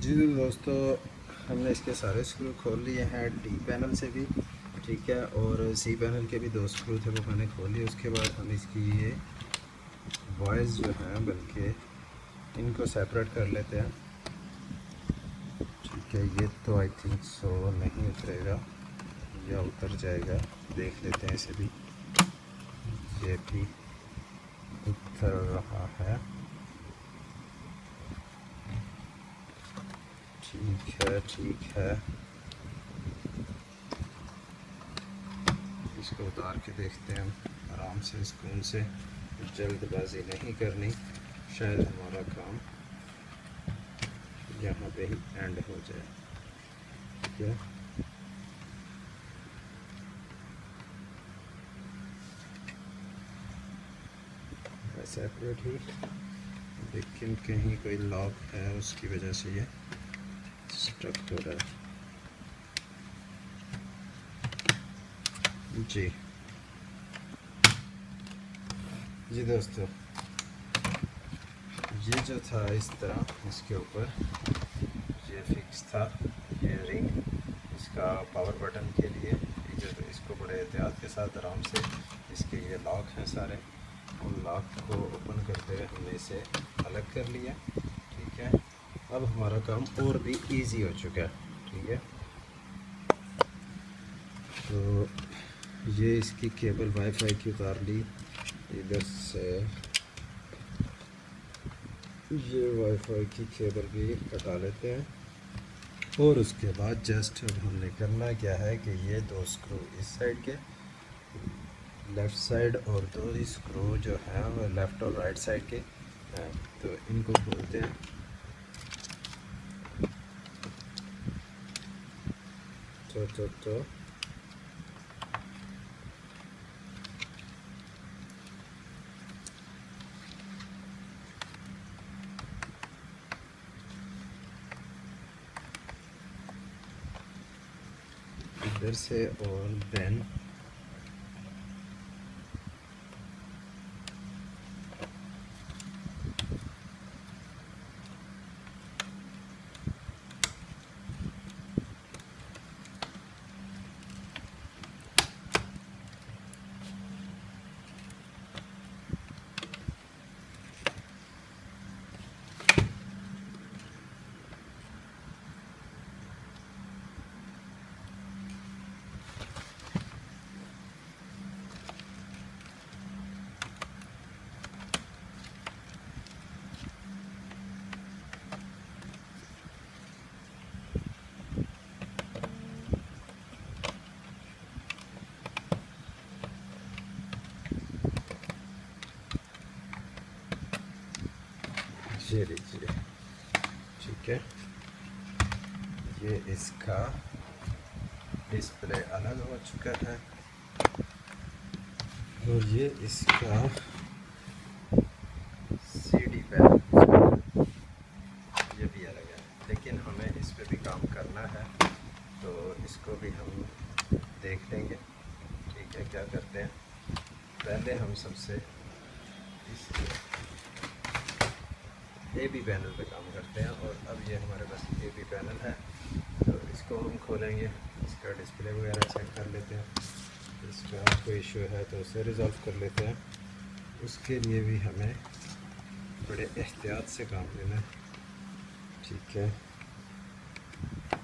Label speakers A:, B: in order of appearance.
A: जी दोस्तों, हमने इसके सारे स्क्रू खोल लिए हैं, डी पैनल से भी, ठीक है, और सी पैनल के भी 2 स्क्रू थे वो मैंने खोल लिए। उसके बाद हम इसकी ये वॉइस जो हैं बल्कि इनको सेपरेट कर लेते हैं, ठीक है। ये तो आई थिंक सो नहीं उतरेगा या उतर जाएगा, देख लेते हैं इसे भी। ये भी उतर रहा है, ठीक है ठीक है। इसको उतार के देखते हैं हम आराम से, सुकून से, जल्दबाजी नहीं करनी। शायद हमारा काम यहाँ पे ही एंड हो जाए, ठीक है। सेपरेट ही, लेकिन कहीं कोई लॉक है उसकी वजह से ये स्ट्रक हो रहा है। जी दोस्तों, ये जो था इस तरह इसके ऊपर ये फिक्स था, ये रिंग इसका पावर बटन के लिए। जो इसको बड़े एहतियात के साथ आराम से इसके ये लॉक हैं सारे, उन लॉक को ओपन करते हुए हमने इसे अलग कर लिया, ठीक है। अब हमारा काम और भी इजी हो चुका है, ठीक है। तो ये इसकी केबल वाईफाई की उतार ली इधर से, ये वाईफाई की केबल भी कटा लेते हैं। और उसके बाद जस्ट अब हमने करना क्या है कि ये 2 स्क्रू इस साइड के लेफ़्ट साइड और 2 स्क्रू जो हैं वो लेफ़्ट और राइट साइड के हैं, तो इनको खोलते हैं। तो इधर से और देन ये लीजिए, ठीक है। ये इसका डिस्प्ले अलग हो चुका है और ये इसका सीडी पैनल ये भी अलग है, लेकिन हमें इस पे भी काम करना है, तो इसको भी हम देख लेंगे, ठीक है। क्या करते हैं, पहले हम सबसे इस AB पैनल पे काम करते हैं। और अब ये हमारे पास AB पैनल है, तो इसको हम खोलेंगे, इसका डिस्प्ले वगैरह चेक कर लेते हैं, इसका कोई इशू है तो उसे रिज़ॉल्व कर लेते हैं। उसके लिए भी हमें बड़े एहतियात से काम लेना है, ठीक है।